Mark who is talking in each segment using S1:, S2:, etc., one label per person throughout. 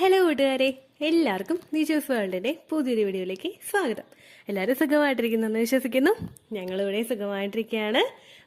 S1: Hello കൂട്ടുകാരെ, എല്ലാവർക്കും നിജോസ് വേൾഡിൻ്റെ പുതിയൊരു വീഡിയോയിലേക്ക് സ്വാഗതം. എല്ലാവരും സുഖമായിട്ടിരിക്കുന്നെന്ന് വിശ്വസിക്കുന്നു. ഞങ്ങളിവിടെ സുഖമായിട്ടിരിക്കുകയാണ്.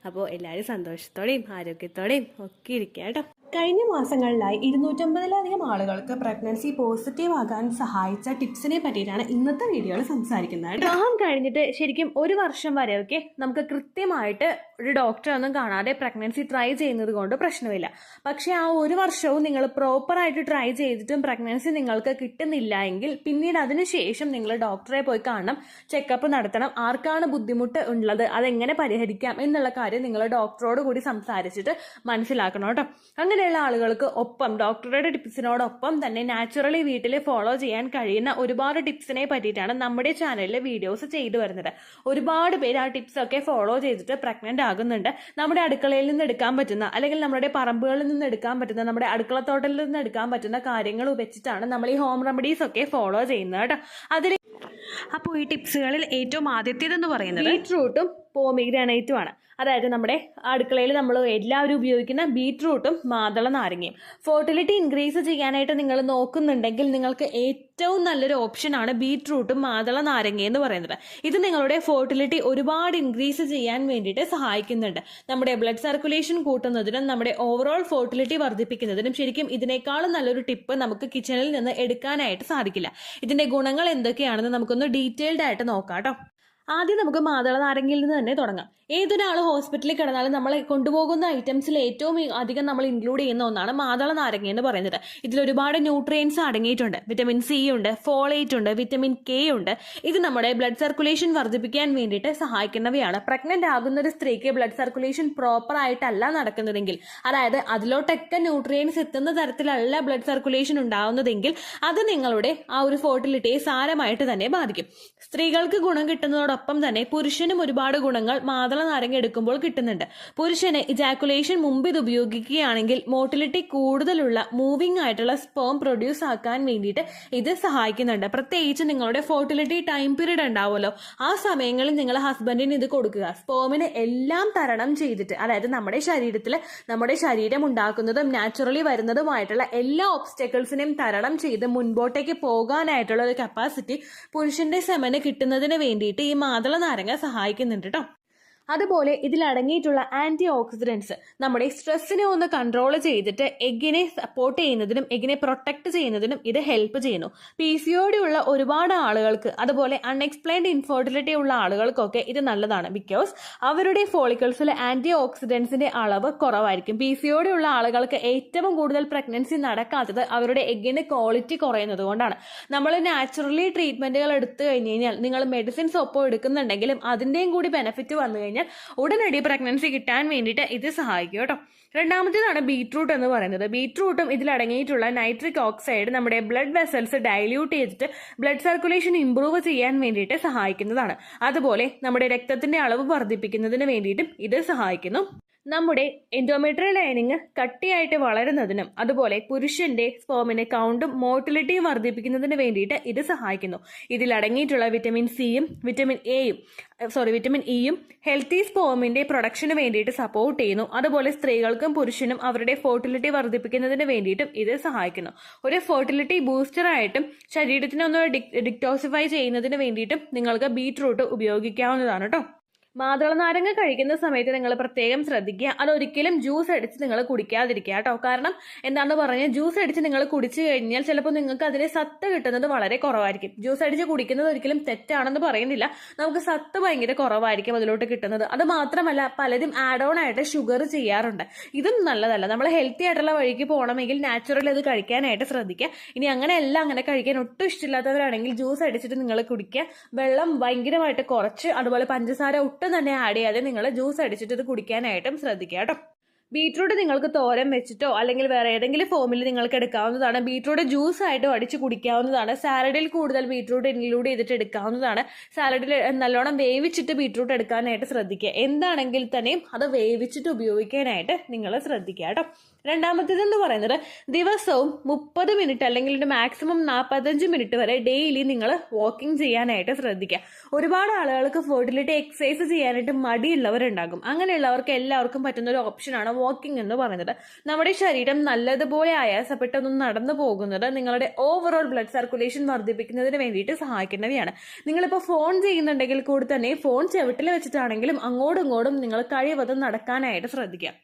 S1: അപ്പോൾ എല്ലാവരും സന്തോഷത്തോടെയും ആരോഗ്യത്തോടെയും ഒക്കെ ഇരിക്കുക കേട്ടോ. കഴിഞ്ഞ മാസങ്ങളിലായി 250-ലധികം ആളുകൾക്ക് പ്രഗ്നൻസി പോസിറ്റീവ് ആകാൻ സഹായിച്ച ടിപ്സിനെ പറ്റിയിട്ടാണ് ഇന്നത്തെ വീഡിയോയിൽ സംസാരിക്കുന്നത്. വിവാഹം കഴിഞ്ഞിട്ട് ശരിക്കും ഒരു വർഷം വരെയൊക്കെ നമുക്ക് കൃത്യമായിട്ട് ഒരു ഡോക്ടറെ ഒന്നും കാണാതെ പ്രഗ്നൻസി ട്രൈ ചെയ്യുന്നത് കൊണ്ട് പ്രശ്നമില്ല. പക്ഷേ ആ ഒരു വർഷവും നിങ്ങൾ പ്രോപ്പറായിട്ട് ട്രൈ ചെയ്തിട്ടും പ്രഗ്നൻസി നിങ്ങൾക്ക് കിട്ടുന്നില്ല എങ്കിൽ പിന്നീട് അതിനുശേഷം നിങ്ങൾ ഡോക്ടറെ പോയി കാണണം, ചെക്കപ്പ് നടത്തണം. ആർക്കാണ് ബുദ്ധിമുട്ട് ഉള്ളത്, അതെങ്ങനെ പരിഹരിക്കാം എന്നുള്ള കാര്യം നിങ്ങൾ ഡോക്ടറോട് കൂടി സംസാരിച്ചിട്ട് മനസ്സിലാക്കണം കേട്ടോ. അങ്ങനെയുള്ള ആളുകൾക്ക് ഒപ്പം ഡോക്ടറുടെ ടിപ്സിനോടൊപ്പം തന്നെ നാച്ചുറലി വീട്ടിൽ ഫോളോ ചെയ്യാൻ കഴിയുന്ന ഒരുപാട് ടിപ്സിനെ പറ്റിയിട്ടാണ് നമ്മുടെ ചാനലിൽ വീഡിയോസ് ചെയ്തു വരുന്നത്. ഒരുപാട് പേര് ആ ടിപ്സ് ഒക്കെ ഫോളോ ചെയ്തിട്ട് പ്രഗ്നന്റ് ആകുന്നുണ്ട്. നമ്മുടെ അടുക്കളയിൽ നിന്ന് എടുക്കാൻ പറ്റുന്ന, അല്ലെങ്കിൽ നമ്മുടെ പറമ്പുകളിൽ നിന്ന് എടുക്കാൻ പറ്റുന്ന, നമ്മുടെ അടുക്കളത്തോട്ടത്തിൽ നിന്ന് എടുക്കാൻ പറ്റുന്ന കാര്യങ്ങൾ വെച്ചിട്ടാണ് നമ്മൾ ഈ ഹോം റെമഡീസ് ഒക്കെ ഫോളോ ചെയ്യുന്നത് കേട്ടോ. അപ്പോൾ ഈ ടിപ്സുകളിൽ ഏറ്റവും ആദ്യത്തേതെന്ന് പറയുന്നത് ബീറ്റ്റൂട്ടും പോമിഗ്രാനൈറ്റും ആണ്. അതായത് നമ്മുടെ അടുക്കളയിൽ നമ്മൾ എല്ലാവരും ഉപയോഗിക്കുന്ന ബീറ്റ്റൂട്ടും മാതള നാരങ്ങയും. ഫെർട്ടിലിറ്റി ഇൻക്രീസ് ചെയ്യാനായിട്ട് നിങ്ങൾ നോക്കുന്നുണ്ടെങ്കിൽ നിങ്ങൾക്ക് ഏറ്റവും നല്ലൊരു ഓപ്ഷനാണ് ബീറ്റ്റൂട്ടും മാതള നാരങ്ങ എന്ന് പറയുന്നത്. ഇത് നിങ്ങളുടെ ഫെർട്ടിലിറ്റി ഒരുപാട് ഇൻക്രീസ് ചെയ്യാൻ വേണ്ടിയിട്ട് സഹായിക്കുന്നുണ്ട്. നമ്മുടെ ബ്ലഡ് സർക്കുലേഷൻ കൂട്ടുന്നതിനും നമ്മുടെ ഓവറോൾ ഫെർട്ടിലിറ്റി വർദ്ധിപ്പിക്കുന്നതിനും ശരിക്കും ഇതിനേക്കാളും നല്ലൊരു ടിപ്പ് നമുക്ക് കിച്ചണിൽ നിന്ന് എടുക്കാനായിട്ട് സാധിക്കില്ല. ഇതിന്റെ ഗുണങ്ങൾ എന്തൊക്കെയാണെന്ന് നമുക്കൊന്ന് ഡീറ്റെയിൽഡ് ആയിട്ട് നോക്കാം കേട്ടോ. ആദ്യം നമുക്ക് മാതള നാരങ്ങയിൽ നിന്ന് തന്നെ തുടങ്ങാം. ഏതൊരാൾ ഹോസ്പിറ്റലിൽ കിടന്നാലും നമ്മൾ കൊണ്ടുപോകുന്ന ഐറ്റംസിൽ ഏറ്റവും അധികം നമ്മൾ ഇൻക്ലൂഡ് ചെയ്യുന്ന ഒന്നാണ് മാതള നാരങ്ങ എന്ന് പറയുന്നത്. ഇതിൽ ഒരുപാട് ന്യൂട്രിയൻസ് അടങ്ങിയിട്ടുണ്ട്. വിറ്റമിൻ സി ഉണ്ട്, ഫോളേറ്റ് ഉണ്ട്, വിറ്റമിൻ കെ ഉണ്ട്. ഇത് നമ്മുടെ ബ്ലഡ് സർക്കുലേഷൻ വർദ്ധിപ്പിക്കാൻ വേണ്ടിയിട്ട് സഹായിക്കുന്നവയാണ്. പ്രഗ്നന്റ് ആകുന്ന ഒരു സ്ത്രീക്ക് ബ്ലഡ് സർക്കുലേഷൻ പ്രോപ്പർ ആയിട്ടല്ല നടക്കുന്നതെങ്കിൽ, അതായത് അതിലോട്ടൊക്കെ ന്യൂട്രിയൻസ് എത്തുന്ന തരത്തിലല്ല ബ്ലഡ് സർക്കുലേഷൻ ഉണ്ടാവുന്നതെങ്കിൽ അത് നിങ്ങളുടെ ആ ഒരു ഫെർട്ടിലിറ്റിയെ സാരമായിട്ട് തന്നെ ബാധിക്കും. സ്ത്രീകൾക്ക് ഗുണം കിട്ടുന്നതോടൊപ്പം തന്നെ പുരുഷനും ഒരുപാട് ഗുണങ്ങൾ മാതള നാരങ്ങ എടുക്കുമ്പോൾ കിട്ടുന്നുണ്ട്. പുരുഷന് ഇജാക്കുലേഷൻ മുമ്പ് ഇത് ഉപയോഗിക്കുകയാണെങ്കിൽ മോട്ടിലിറ്റി കൂടുതലുള്ള മൂവിംഗ് ആയിട്ടുള്ള സ്പേം പ്രൊഡ്യൂസ് ആക്കാൻ വേണ്ടിയിട്ട് ഇത് സഹായിക്കുന്നുണ്ട്. പ്രത്യേകിച്ച് നിങ്ങളുടെ ഫെർട്ടിലിറ്റി ടൈം പീരീഡ് ഉണ്ടാവുമല്ലോ, ആ സമയങ്ങളിൽ നിങ്ങൾ ഹസ്ബൻഡിന് ഇത് കൊടുക്കുക. സ്പേമിന് എല്ലാം തരണം ചെയ്തിട്ട്, അതായത് നമ്മുടെ ശരീരത്തിൽ നമ്മുടെ ശരീരം ഉണ്ടാക്കുന്നതും നാച്ചുറലി വരുന്നതുമായിട്ടുള്ള എല്ലാ ഒബ്സ്റ്റക്കിൾസിനെയും തരണം ചെയ്ത് മുൻപോട്ടേക്ക് പോകാനായിട്ടുള്ള ഒരു കപ്പാസിറ്റി പുരുഷന്റെ സെമന് കിട്ടുന്നതിന് വേണ്ടിയിട്ട് ഈ മാതള നാരങ്ങ സഹായിക്കുന്നുണ്ട് കേട്ടോ. അതുപോലെ ഇതിൽ അടങ്ങിയിട്ടുള്ള ആന്റി ഓക്സിഡൻസ് നമ്മുടെ സ്ട്രെസ്സിനെ ഒന്ന് കൺട്രോൾ ചെയ്തിട്ട് എഗ്ഗിനെ സപ്പോർട്ട് ചെയ്യുന്നതിനും എഗ്ഗിനെ പ്രൊട്ടക്ട് ചെയ്യുന്നതിനും ഇത് ഹെൽപ്പ് ചെയ്യുന്നു. PCOD ഉള്ള ഒരുപാട് ആളുകൾക്ക്, അതുപോലെ അൺഎക്സ്പ്ലെയിൻഡ് ഇൻഫെർട്ടിലിറ്റി ഉള്ള ആളുകൾക്കൊക്കെ ഇത് നല്ലതാണ്. ബിക്കോസ് അവരുടെ ഫോളിക്കിൾസിൽ ആന്റി ഓക്സിഡൻസിന്റെ അളവ് കുറവായിരിക്കും. PCOD ഉള്ള ആളുകൾക്ക് ഏറ്റവും കൂടുതൽ പ്രഗ്നൻസി നടക്കാത്തത് അവരുടെ എഗ്ഗിന്റെ ക്വാളിറ്റി കുറയുന്നത് കൊണ്ടാണ്. നമ്മൾ നാച്ചുറലി ട്രീറ്റ്മെന്റുകൾ എടുത്തു കഴിഞ്ഞ് കഴിഞ്ഞാൽ, നിങ്ങൾ മെഡിസിൻസ് ഒപ്പം എടുക്കുന്നുണ്ടെങ്കിലും അതിന്റെയും കൂടി ബെനിഫിറ്റ് വന്നു കഴിഞ്ഞാൽ ഉടനടി പ്രഗ്നൻസി കിട്ടാൻ വേണ്ടിയിട്ട് ഇത് സഹായിക്കും കേട്ടോ. രണ്ടാമത്തേതാണ് ബീറ്റ്റൂട്ട് എന്ന് പറയുന്നത്. ബീറ്റ്റൂട്ടും ഇതിൽ അടങ്ങിയിട്ടുള്ള നൈട്രിക് ഓക്സൈഡ് നമ്മുടെ ബ്ലഡ് വെസൽസ് ഡൈല്യൂട്ട് ചെയ്തിട്ട് ബ്ലഡ് സർക്കുലേഷൻ ഇംപ്രൂവ് ചെയ്യാൻ വേണ്ടിയിട്ട് സഹായിക്കുന്നതാണ്. അതുപോലെ നമ്മുടെ രക്തത്തിന്റെ അളവ് വർദ്ധിപ്പിക്കുന്നതിന് വേണ്ടിയിട്ടും ഇത് സഹായിക്കുന്നു. നമ്മുടെ എൻഡോമെട്രിയൽ ലൈനിങ് കട്ടിയായിട്ട് വളരുന്നതിനും അതുപോലെ പുരുഷന്റെ സ്പേമിന്റെ കൗണ്ടും മോട്ടിലിറ്റി വർദ്ധിപ്പിക്കുന്നതിന് വേണ്ടിയിട്ട് ഇത് സഹായിക്കുന്നു. ഇതിൽ അടങ്ങിയിട്ടുള്ള വിറ്റമിൻ ഇയും ഹെൽത്തി സ്പേമിന്റെ പ്രൊഡക്ഷന് വേണ്ടിയിട്ട് സപ്പോർട്ട് ചെയ്യുന്നു. അതുപോലെ സ്ത്രീകൾക്കും പുരുഷനും അവരുടെ ഫെർട്ടിലിറ്റി വർദ്ധിപ്പിക്കുന്നതിന് വേണ്ടിയിട്ടും ഇത് സഹായിക്കുന്നു. ഒരു ഫെർട്ടിലിറ്റി ബൂസ്റ്ററായിട്ടും ശരീരത്തിനെ ഒന്ന് ഡിറ്റോക്സിഫൈ ചെയ്യുന്നതിന് വേണ്ടിയിട്ടും നിങ്ങൾക്ക് ബീറ്റ്റൂട്ട് ഉപയോഗിക്കാവുന്നതാണ് കേട്ടോ. മാതള നാരങ്ങ കഴിക്കുന്ന സമയത്ത് നിങ്ങൾ പ്രത്യേകം ശ്രദ്ധിക്കുക, അതൊരിക്കലും ജ്യൂസ് അടിച്ച് നിങ്ങൾ കുടിക്കാതിരിക്കുക കേട്ടോ. കാരണം എന്താണെന്ന് പറഞ്ഞാൽ ജ്യൂസ് അടിച്ച് നിങ്ങൾ കുടിച്ചു കഴിഞ്ഞാൽ ചിലപ്പോൾ നിങ്ങൾക്ക് അതിന് സത്ത് കിട്ടുന്നത് വളരെ കുറവായിരിക്കും. ജ്യൂസ് അടിച്ച് കുടിക്കുന്നത് ഒരിക്കലും തെറ്റാണെന്ന് പറയുന്നില്ല, നമുക്ക് സത്ത് ഭയങ്കര കുറവായിരിക്കും അതിലോട്ട് കിട്ടുന്നത്. അത് മാത്രമല്ല പലരും ആഡ് ഓൺ ആയിട്ട് ഷുഗർ ചെയ്യാറുണ്ട്. ഇതും നല്ലതല്ല. നമ്മൾ ഹെൽത്തി ആയിട്ടുള്ള വഴിക്ക് പോകണമെങ്കിൽ നാച്ചുറൽ അത് കഴിക്കാനായിട്ട് ശ്രദ്ധിക്കുക. ഇനി അങ്ങനെ കഴിക്കാൻ ഒട്ടും ഇഷ്ടമില്ലാത്തവരാണെങ്കിൽ ജ്യൂസ് അടിച്ചിട്ട് നിങ്ങൾ കുടിക്കുക. വെള്ളം ഭയങ്കരമായിട്ട് കുറച്ച്, അതുപോലെ പഞ്ചസാര ഒട്ടും തന്നെ ആഡ് ചെയ്യാതെ നിങ്ങൾ ജ്യൂസ് അടിച്ചിട്ട് ഇത് കുടിക്കാനായിട്ടും ശ്രദ്ധിക്കുക കേട്ടോ. ബീറ്റ്റൂട്ട് നിങ്ങൾക്ക് തോരൻ വെച്ചിട്ടോ അല്ലെങ്കിൽ വേറെ ഏതെങ്കിലും ഫോമിൽ നിങ്ങൾക്ക് എടുക്കാവുന്നതാണ്. ബീറ്റ്റൂട്ട് ജ്യൂസ് ആയിട്ടോ അടിച്ച് കുടിക്കാവുന്നതാണ്. സാലഡിൽ കൂടുതൽ ബീറ്റ്റൂട്ട് ഇൻക്ലൂഡ് ചെയ്തിട്ട് എടുക്കാവുന്നതാണ്. സാലഡിൽ നല്ലോണം വേവിച്ചിട്ട് ബീറ്റ്റൂട്ട് എടുക്കാനായിട്ട് ശ്രദ്ധിക്കുക. എന്താണെങ്കിൽ തന്നെയും അത് വേവിച്ചിട്ട് ഉപയോഗിക്കാനായിട്ട് നിങ്ങൾ ശ്രദ്ധിക്കുക കേട്ടോ. രണ്ടാമത്തേതെന്ന് പറയുന്നത് ദിവസവും 30 മിനിറ്റ് അല്ലെങ്കിൽ ഒരു മാക്സിമം 45 മിനിറ്റ് വരെ ഡെയിലി നിങ്ങൾ വാക്കിംഗ് ചെയ്യാനായിട്ട് ശ്രദ്ധിക്കുക. ഒരുപാട് ആളുകൾക്ക് ഫെർട്ടിലിറ്റി എക്സസൈസ് ചെയ്യാനായിട്ട് മടിയുള്ളവരുണ്ടാകും. അങ്ങനെയുള്ളവർക്ക് എല്ലാവർക്കും പറ്റുന്ന ഒരു ഓപ്ഷനാണ് വാക്കിംഗ് എന്ന് പറയുന്നത്. നമ്മുടെ ശരീരം നല്ലതുപോലെ ആയാസപ്പെട്ടൊന്നും നടന്നു പോകുന്നത് നിങ്ങളുടെ ഓവറോൾ ബ്ലഡ് സർക്കുലേഷൻ വർദ്ധിപ്പിക്കുന്നതിന് വേണ്ടിയിട്ട് സഹായിക്കുന്നവയാണ്. നിങ്ങളിപ്പോൾ ഫോൺ ചെയ്യുന്നുണ്ടെങ്കിൽ കൂടി തന്നെ ഫോൺ ചെവിട്ടിൽ വെച്ചിട്ടാണെങ്കിലും അങ്ങോട്ടും ഇങ്ങോട്ടും നിങ്ങൾ കഴിവതും നടക്കാനായിട്ട് ശ്രദ്ധിക്കുക.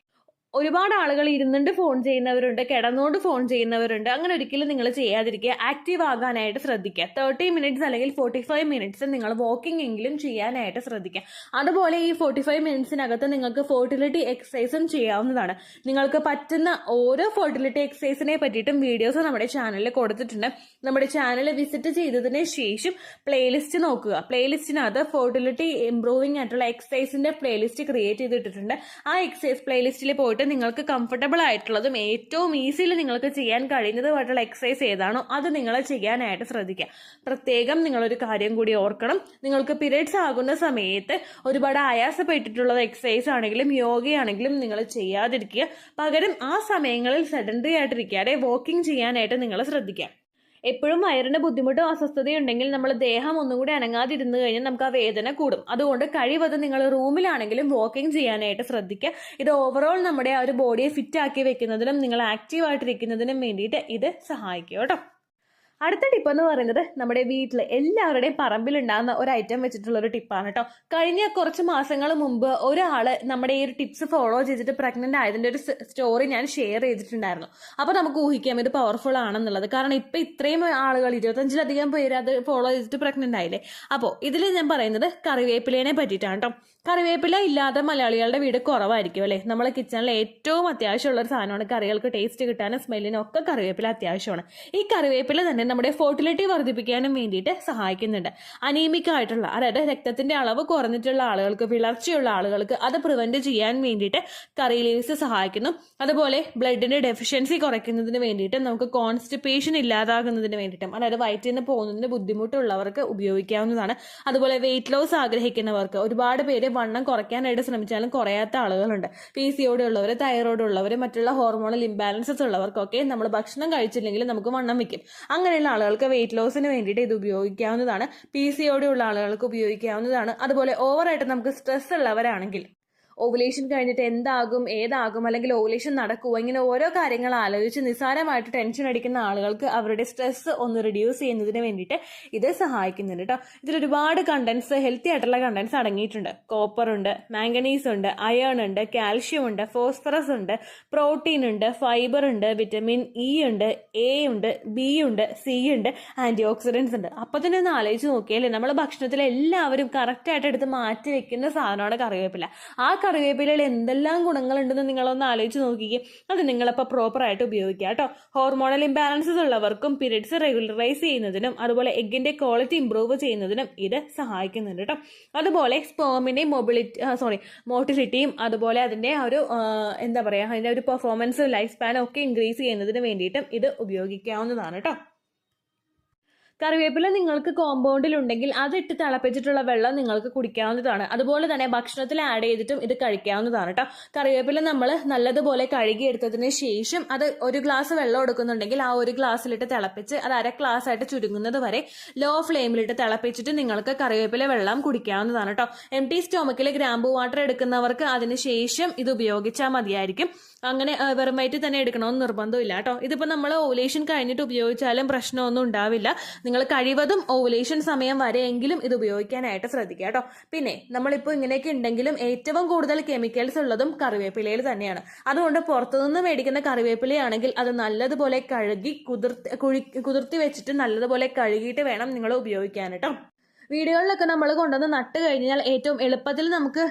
S1: ഒരുപാട് ആളുകൾ ഇരുന്നുകൊണ്ട് ഫോൺ ചെയ്യുന്നവരുണ്ട്, കിടന്നുകൊണ്ട് ഫോൺ ചെയ്യുന്നവരുണ്ട്. അങ്ങനെ ഒരിക്കലും നിങ്ങൾ ചെയ്യാതിരിക്കുക. ആക്റ്റീവ് ആകാനായിട്ട് ശ്രദ്ധിക്കുക. 30 മിനിറ്റ്സ് അല്ലെങ്കിൽ 45 മിനിറ്റ്സ് നിങ്ങൾ വാക്കിംഗ് എങ്കിലും ചെയ്യാനായിട്ട് ശ്രദ്ധിക്കുക. അതുപോലെ ഈ 45 മിനിറ്റ്സിനകത്ത് നിങ്ങൾക്ക് ഫെർട്ടിലിറ്റി എക്സസൈസും ചെയ്യാവുന്നതാണ്. നിങ്ങൾക്ക് പറ്റുന്ന ഓരോ ഫെർട്ടിലിറ്റി എക്സസൈസിനെ പറ്റിയിട്ടും വീഡിയോസ് നമ്മുടെ ചാനലിൽ കൊടുത്തിട്ടുണ്ട്. നമ്മുടെ ചാനൽ വിസിറ്റ് ചെയ്തതിന് ശേഷം പ്ലേലിസ്റ്റ് നോക്കുക. പ്ലേലിസ്റ്റിനകത്ത് ഫെർട്ടിലിറ്റി ഇംപ്രൂവിംഗ് ആയിട്ടുള്ള എക്സസൈസിന്റെ പ്ലേലിസ്റ്റ് ക്രിയേറ്റ് ചെയ്തിട്ടുണ്ട്. ആ എക്സസൈസ് പ്ലേലിസ്റ്റിൽ പോയിട്ട് നിങ്ങൾക്ക് കംഫർട്ടബിൾ ആയിട്ടുള്ളതും ഏറ്റവും ഈസിയിൽ നിങ്ങൾക്ക് ചെയ്യാൻ കഴിയുന്നതുമായിട്ടുള്ള എക്സസൈസ് ഏതാണോ അത് നിങ്ങൾ ചെയ്യാനായിട്ട് ശ്രദ്ധിക്കുക. പ്രത്യേകം നിങ്ങളൊരു കാര്യം കൂടി ഓർക്കണം. നിങ്ങൾക്ക് പീരിയഡ്സ് ആകുന്ന സമയത്ത് ഒരുപാട് ആയാസപ്പെട്ടിട്ടുള്ളത് എക്സസൈസ് ആണെങ്കിലും യോഗയാണെങ്കിലും നിങ്ങൾ ചെയ്യാതിരിക്കുക. പകരം ആ സമയങ്ങളിൽ സെഡൻഡറി ആയിട്ടിരിക്കാതെ വാക്കിംഗ് ചെയ്യാനായിട്ട് നിങ്ങൾ ശ്രദ്ധിക്കുക. എപ്പോഴും വയറിന് ബുദ്ധിമുട്ടോ അസ്വസ്ഥതയോ ഉണ്ടെങ്കിൽ നമ്മൾ ദേഹം ഒന്നും കൂടി അനങ്ങാതിരുന്നു കഴിഞ്ഞാൽ നമുക്ക് ആ വേദന കൂടും. അതുകൊണ്ട് കഴിവതും നിങ്ങൾ റൂമിലാണെങ്കിലും വാക്കിംഗ് ചെയ്യാനായിട്ട് ശ്രദ്ധിക്കുക. ഇത് ഓവറോൾ നമ്മുടെ ആ ഒരു ബോഡിയെ ഫിറ്റ് ആക്കി വെക്കുന്നതിനും നിങ്ങൾ ആക്റ്റീവ് ആയിട്ടിരിക്കുന്നതിനും വേണ്ടിയിട്ട് ഇത് സഹായിക്കും കേട്ടോ. അടുത്ത ടിപ്പ് എന്ന് പറയുന്നത് നമ്മുടെ വീട്ടിൽ എല്ലാവരുടെയും പറമ്പിലുണ്ടാകുന്ന ഒരു ഐറ്റം വെച്ചിട്ടുള്ള ഒരു ടിപ്പാണ് കേട്ടോ. കഴിഞ്ഞ കുറച്ച് മാസങ്ങൾ മുമ്പ് ഒരാള് നമ്മുടെ ഈ ഒരു ടിപ്സ് ഫോളോ ചെയ്തിട്ട് പ്രഗ്നന്റ് ആയതിന്റെ ഒരു സ്റ്റോറി ഞാൻ ഷെയർ ചെയ്തിട്ടുണ്ടായിരുന്നു. അപ്പൊ നമുക്ക് ഊഹിക്കാം ഇത് പവർഫുൾ ആണെന്നുള്ളത്. കാരണം ഇപ്പൊ ഇത്രയും ആളുകൾ 25-ലധികം പേര് അത് ഫോളോ ചെയ്തിട്ട് പ്രഗ്നന്റ് ആയില്ലേ. അപ്പോൾ ഇതിൽ ഞാൻ പറയുന്നത് കറിവേപ്പിലേനെ പറ്റിയിട്ടാണ് കേട്ടോ. കറിവേപ്പില ഇല്ലാതെ മലയാളികളുടെ വീട് കുറവായിരിക്കും അല്ലേ. നമ്മളെ കിച്ചണിൽ ഏറ്റവും അത്യാവശ്യമുള്ള ഒരു സാധനമാണ്. കറികൾക്ക് ടേസ്റ്റ് കിട്ടാനും സ്മെല്ലിനും ഒക്കെ കറിവേപ്പില അത്യാവശ്യമാണ്. ഈ കറിവേപ്പില തന്നെ നമ്മുടെ ഫെർട്ടിലിറ്റി വർദ്ധിപ്പിക്കാനും വേണ്ടിയിട്ട് സഹായിക്കുന്നുണ്ട്. അനീമിക് ആയിട്ടുള്ള, അതായത് രക്തത്തിന്റെ അളവ് കുറഞ്ഞിട്ടുള്ള ആളുകൾക്ക്, വിളർച്ചയുള്ള ആളുകൾക്ക് അത് പ്രിവെന്റ് ചെയ്യാൻ വേണ്ടിയിട്ട് കറി ലീവ്സ് സഹായിക്കുന്നു. അതുപോലെ ബ്ലഡിന്റെ ഡെഫിഷ്യൻസി കുറയ്ക്കുന്നതിന് വേണ്ടിയിട്ട്, നമുക്ക് കോൺസ്റ്റിപ്പേഷൻ ഇല്ലാതാകുന്നതിന് വേണ്ടിയിട്ടും, അതായത് വയറ്റിൽ നിന്ന് പോകുന്നതിന് ബുദ്ധിമുട്ടുള്ളവർക്ക് ഉപയോഗിക്കാവുന്നതാണ്. അതുപോലെ വെയിറ്റ് ലോസ് ആഗ്രഹിക്കുന്നവർക്ക്, ഒരുപാട് പേര് വണ്ണം കുറയ്ക്കാനായിട്ട് ശ്രമിച്ചാലും കുറയാത്ത ആളുകളുണ്ട്. PCOD ഉള്ളവർ, തൈറോയ്ഡ് ഉള്ളവർ, മറ്റുള്ള ഹോർമോണൽ ഇംബാലൻസസ് ഉള്ളവർക്കൊക്കെ നമ്മൾ ഭക്ഷണം കഴിച്ചില്ലെങ്കിൽ നമുക്ക് വണ്ണം വെക്കും. അങ്ങനെയുള്ള ആളുകൾക്ക് വെയിറ്റ് ലോസിന് വേണ്ടിയിട്ട് ഇത് ഉപയോഗിക്കാവുന്നതാണ്. PCOD ഉള്ള ആളുകൾക്ക് ഉപയോഗിക്കാവുന്നതാണ്. അതുപോലെ ഓവറായിട്ട് നമുക്ക് സ്ട്രെസ് ഉള്ളവരാണെങ്കിൽ, ഓവുലേഷൻ കഴിഞ്ഞിട്ട് എന്താകും, ഏതാകും, അല്ലെങ്കിൽ ഓവുലേഷൻ നടക്കുമോ, ഇങ്ങനെ ഓരോ കാര്യങ്ങൾ ആലോചിച്ച് നിസ്സാരമായിട്ട് ടെൻഷൻ അടിക്കുന്ന ആളുകൾക്ക് അവരുടെ സ്ട്രെസ് ഒന്ന് റിഡ്യൂസ് ചെയ്യുന്നതിന് വേണ്ടിയിട്ട് ഇത് സഹായിക്കുന്നുണ്ട് കേട്ടോ. ഇതിൽ ഒരുപാട് കണ്ടൻസ്, ഹെൽത്തി ആയിട്ടുള്ള കണ്ടൻസ് അടങ്ങിയിട്ടുണ്ട്. കോപ്പർ ഉണ്ട്, മാംഗനീസ് ഉണ്ട്, അയേൺ ഉണ്ട്, കാൽഷ്യം ഉണ്ട്, ഫോസ്ഫറസ് ഉണ്ട്, പ്രോട്ടീൻ ഉണ്ട്, ഫൈബർ ഉണ്ട്, വിറ്റമിൻ ഇ ഉണ്ട്, എ ഉണ്ട്, ബി ഉണ്ട്, സി ഉണ്ട്, ആന്റി ഓക്സിഡൻസ് ഉണ്ട്. അപ്പൊ തന്നെ ഒന്ന് ആലോചിച്ച് നോക്കിയാലേ നമ്മൾ ഭക്ഷണത്തിൽ എല്ലാവരും കറക്റ്റായിട്ട് എടുത്ത് മാറ്റി വെക്കുന്ന സാധനമാണ് കറിവേപ്പില. ആ കറിവേപ്പിലയിൽ എന്തെല്ലാം ഗുണങ്ങളുണ്ടെന്ന് നിങ്ങളൊന്ന് ആലോചിച്ച് നോക്കിക്കേ. അത് നിങ്ങളപ്പോൾ പ്രോപ്പറായിട്ട് ഉപയോഗിക്കുക കേട്ടോ. ഹോർമോണൽ ഇംബാലൻസസ് ഉള്ളവർക്കും പീരിയഡ്സ് റെഗുലറൈസ് ചെയ്യുന്നതിനും അതുപോലെ എഗ്ഗിന്റെ ക്വാളിറ്റി ഇംപ്രൂവ് ചെയ്യുന്നതിനും ഇത് സഹായിക്കുന്നുണ്ട് കേട്ടോ. അതുപോലെ സ്പേമിന്റെ മോട്ടിലിറ്റിയും അതുപോലെ അതിന്റെ ഒരു എന്താ പറയുക, അതിന്റെ ഒരു പെർഫോമൻസ്, ലൈഫ് സ്പാനും ഒക്കെ ഇൻക്രീസ് ചെയ്യുന്നതിന് വേണ്ടിയിട്ടും ഇത് ഉപയോഗിക്കാവുന്നതാണ് കേട്ടോ. കറിവേപ്പില നിങ്ങൾക്ക് കോമ്പൗണ്ടിൽ ഉണ്ടെങ്കിൽ അതിട്ട് തിളപ്പിച്ചിട്ടുള്ള വെള്ളം നിങ്ങൾക്ക് കുടിക്കാവുന്നതാണ്. അതുപോലെ തന്നെ ഭക്ഷണത്തിൽ ആഡ് ചെയ്തിട്ടും ഇത് കഴിക്കാവുന്നതാണ് കേട്ടോ. കറിവേപ്പില നമ്മൾ നല്ലതുപോലെ കഴുകിയെടുത്തതിന് ശേഷം അത് ഒരു ഗ്ലാസ് വെള്ളം എടുക്കുന്നുണ്ടെങ്കിൽ ആ ഒരു ഗ്ലാസ്സിലിട്ട് തിളപ്പിച്ച് അത് 1/2 ഗ്ലാസ് ആയിട്ട് ചുരുങ്ങുന്നത് വരെ ലോ ഫ്ലെയിമിലിട്ട് തിളപ്പിച്ചിട്ട് നിങ്ങൾക്ക് കറിവേപ്പില വെള്ളം കുടിക്കാവുന്നതാണ് കേട്ടോ. എംപ്റ്റി സ്റ്റൊമക്കിൽ ഗ്രാമ്പൂ വാട്ടർ എടുക്കുന്നവർക്ക് അതിന് ശേഷം ഇത് ഉപയോഗിച്ചാൽ മതിയായിരിക്കും. അങ്ങനെ വെറും വയറ്റിൽ തന്നെ എടുക്കണമെന്ന് നിർബന്ധമില്ല കേട്ടോ. ഇതിപ്പോൾ നമ്മൾ ഓവുലേഷൻ കഴിഞ്ഞിട്ട് ഉപയോഗിച്ചാലും പ്രശ്നമൊന്നും ഉണ്ടാവില്ല. നിങ്ങൾ കഴിവതും ഓവുലേഷൻ സമയം വരെയെങ്കിലും ഇത് ഉപയോഗിക്കാനായിട്ട് ശ്രദ്ധിക്കുക കേട്ടോ. പിന്നെ നമ്മളിപ്പോൾ ഇങ്ങനെയൊക്കെ ഉണ്ടെങ്കിലും ഏറ്റവും കൂടുതൽ കെമിക്കൽസ് ഉള്ളതും കറിവേപ്പിലയിൽ തന്നെയാണ്. അതുകൊണ്ട് പുറത്തുനിന്ന് മേടിക്കുന്ന കറിവേപ്പിലയാണെങ്കിൽ അത് നല്ലതുപോലെ കഴുകി കുതിർത്തി വെച്ചിട്ട് നല്ലതുപോലെ കഴുകിയിട്ട് വേണം നിങ്ങൾ ഉപയോഗിക്കാൻ കേട്ടോ. വീടുകളിലൊക്കെ നമ്മൾ കൊണ്ടുവന്ന് നട്ട് കഴിഞ്ഞാൽ ഏറ്റവും എളുപ്പത്തിൽ നമുക്ക്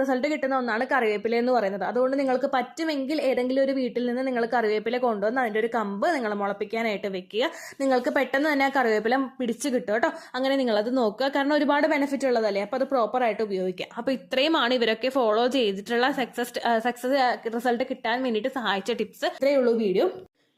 S1: റിസൾട്ട് കിട്ടുന്ന ഒന്നാണ് കറിവേപ്പില എന്ന് പറയുന്നത്. അതുകൊണ്ട് നിങ്ങൾക്ക് പറ്റുമെങ്കിൽ ഏതെങ്കിലും ഒരു വീട്ടിൽ നിന്ന് നിങ്ങൾ കറിവേപ്പില കൊണ്ടുവന്ന് അതിൻ്റെ ഒരു കമ്പ് നിങ്ങൾ മുളപ്പിക്കാനായിട്ട് വെക്കുക. നിങ്ങൾക്ക് പെട്ടെന്ന് തന്നെ ആ കറിവേപ്പില പിടിച്ച് കിട്ടും കേട്ടോ. അങ്ങനെ നിങ്ങളത് നോക്കുക. കാരണം ഒരുപാട് ബെനിഫിറ്റ് ഉള്ളതല്ലേ, അപ്പോൾ അത് പ്രോപ്പറായിട്ട് ഉപയോഗിക്കുക. അപ്പോൾ ഇത്രയുമാണ് ഇവരൊക്കെ ഫോളോ ചെയ്തിട്ടുള്ള സക്സസ് റിസൾട്ട് കിട്ടാൻ വേണ്ടിയിട്ട് സഹായിച്ച ടിപ്സ്. ഇത്രയേ ഉള്ളൂ വീഡിയോ.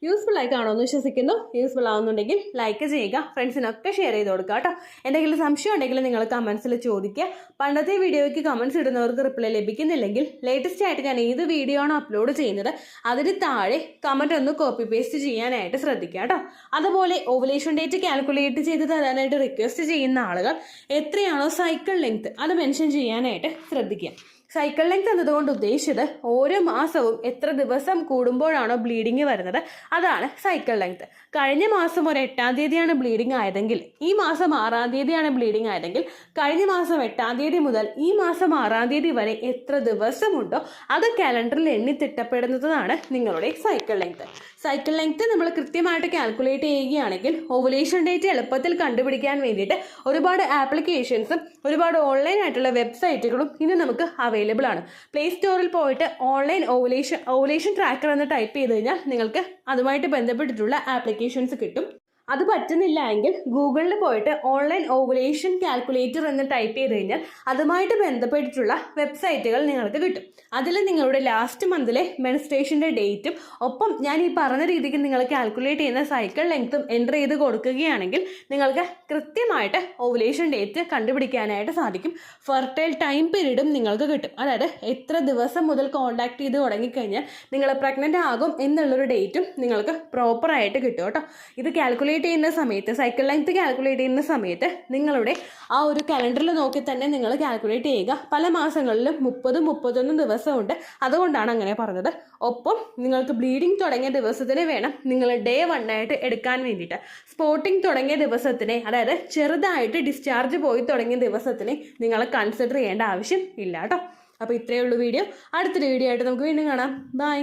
S1: യൂസ്ഫുൾ ആയി കാണുമെന്ന് വിശ്വസിക്കുന്നു. യൂസ്ഫുൾ ആവുന്നുണ്ടെങ്കിൽ ലൈക്ക് ചെയ്യുക, ഫ്രണ്ട്സിനൊക്കെ ഷെയർ ചെയ്ത് കൊടുക്കുക കേട്ടോ. എന്തെങ്കിലും സംശയം ഉണ്ടെങ്കിൽ നിങ്ങൾ കമൻസിൽ ചോദിക്കുക. പണ്ടത്തെ വീഡിയോയ്ക്ക് കമൻസ് ഇടുന്നവർക്ക് റിപ്ലൈ ലഭിക്കുന്നില്ലെങ്കിൽ ലേറ്റസ്റ്റ് ആയിട്ട് ഞാൻ ഏത് വീഡിയോ ആണോ അപ്ലോഡ് ചെയ്യുന്നത് അതിന് താഴെ കമൻറ്റ് ഒന്ന് കോപ്പി പേസ്റ്റ് ചെയ്യാനായിട്ട് ശ്രദ്ധിക്കുക കേട്ടോ. അതുപോലെ ഓവുലേഷൻ ഡേറ്റ് കാൽക്കുലേറ്റ് ചെയ്ത് തരാനായിട്ട് റിക്വസ്റ്റ് ചെയ്യുന്ന ആളുകൾ എത്രയാണോ സൈക്കിൾ ലെങ്ത് അത് മെൻഷൻ ചെയ്യാനായിട്ട് ശ്രദ്ധിക്കുക. സൈക്കിൾ ലെങ്ത് എന്നതുകൊണ്ട് ഉദ്ദേശിച്ചത് ഓരോ മാസവും എത്ര ദിവസം കൂടുമ്പോഴാണോ ബ്ലീഡിങ് വരുന്നത് അതാണ് സൈക്കിൾ ലെങ്ത്. കഴിഞ്ഞ മാസം ഒരു 8-ാം തീയതിയാണ് ബ്ലീഡിങ് ആയതെങ്കിൽ ഈ മാസം 6-ാം തീയതിയാണ് ബ്ലീഡിങ് ആയതെങ്കിൽ കഴിഞ്ഞ മാസം 8-ാം തീയതി മുതൽ ഈ മാസം 6-ാം തീയതി വരെ എത്ര ദിവസമുണ്ടോ അത് കാലണ്ടറിൽ എണ്ണി തിട്ടപ്പെടുന്നതാണ് നിങ്ങളുടെ സൈക്കിൾ ലെങ്ത്. സൈക്കിൾ ലെങ്ത് നമ്മൾ കൃത്യമായിട്ട് കാൽക്കുലേറ്റ് ചെയ്യുകയാണെങ്കിൽ ഓവുലേഷൻ ഡേറ്റ് എളുപ്പത്തിൽ കണ്ടുപിടിക്കാൻ വേണ്ടിയിട്ട് ഒരുപാട് ആപ്ലിക്കേഷൻസും ഒരുപാട് ഓൺലൈൻ ആയിട്ടുള്ള വെബ്സൈറ്റുകളും ഇന്ന് നമുക്ക് അവൈലബിൾ ആണ്. പ്ലേ സ്റ്റോറിൽ പോയിട്ട് ഓൺലൈൻ ഓവുലേഷൻ ട്രാക്കർ എന്ന് ടൈപ്പ് ചെയ്ത് കഴിഞ്ഞാൽ നിങ്ങൾക്ക് അതുമായിട്ട് ബന്ധപ്പെട്ടിട്ടുള്ള ആപ്ലിക്കേഷൻസ് കിട്ടും. അത് പറ്റുന്നില്ല എങ്കിൽ ഗൂഗിളിൽ പോയിട്ട് ഓൺലൈൻ ഓവുലേഷൻ കാൽക്കുലേറ്റർ എന്ന് ടൈപ്പ് ചെയ്ത് കഴിഞ്ഞാൽ അതുമായിട്ട് ബന്ധപ്പെട്ടിട്ടുള്ള വെബ്സൈറ്റുകൾ നിങ്ങൾക്ക് കിട്ടും. അതിൽ നിങ്ങളുടെ ലാസ്റ്റ് മന്തിലെ മെൻസ്ട്രേഷൻ്റെ ഡേറ്റും ഒപ്പം ഞാൻ ഈ പറഞ്ഞ രീതിക്ക് നിങ്ങൾ കാൽക്കുലേറ്റ് ചെയ്യുന്ന സൈക്കിൾ ലെങ്ത്തും എൻ്റർ ചെയ്ത് കൊടുക്കുകയാണെങ്കിൽ നിങ്ങൾക്ക് കൃത്യമായിട്ട് ഓവുലേഷൻ ഡേറ്റ് കണ്ടുപിടിക്കാനായിട്ട് സാധിക്കും. ഫെർട്ടൈൽ ടൈം പീരീഡും നിങ്ങൾക്ക് കിട്ടും. അതായത് എത്ര ദിവസം മുതൽ കോൺടാക്ട് ചെയ്ത് തുടങ്ങിക്കഴിഞ്ഞാൽ നിങ്ങൾ പ്രഗ്നൻ്റ് ആകും എന്നുള്ളൊരു ഡേറ്റും നിങ്ങൾക്ക് പ്രോപ്പറായിട്ട് കിട്ടും കേട്ടോ. ഇത് കാൽക്കുലേറ്റ് ചെയ്യുന്ന സമയത്ത് സൈക്കിൾ ലെങ്ത് കാൽക്കുലേറ്റ് ചെയ്യുന്ന സമയത്ത് നിങ്ങളുടെ ആ ഒരു കലണ്ടറിൽ നോക്കി തന്നെ നിങ്ങൾ കാൽക്കുലേറ്റ് ചെയ്യുക. പല മാസങ്ങളിലും 30-31 ദിവസമുണ്ട്, അതുകൊണ്ടാണ് അങ്ങനെ പറഞ്ഞത്. ഒപ്പം നിങ്ങൾക്ക് ബ്ലീഡിങ് തുടങ്ങിയ ദിവസത്തിന് വേണം നിങ്ങൾ ഡേ 1 ആയിട്ട് എടുക്കാൻ വേണ്ടിയിട്ട്. സ്പോട്ടിങ് തുടങ്ങിയ ദിവസത്തിനെ, അതായത് ചെറുതായിട്ട് ഡിസ്ചാർജ് പോയി തുടങ്ങിയ ദിവസത്തിനെ നിങ്ങൾ കൺസിഡർ ചെയ്യേണ്ട ആവശ്യം ഇല്ല കേട്ടോ. അപ്പോൾ ഇത്രയേ ഉള്ളൂ വീഡിയോ. അടുത്തൊരു വീഡിയോ ആയിട്ട് നമുക്ക് വീണ്ടും കാണാം. ബൈ.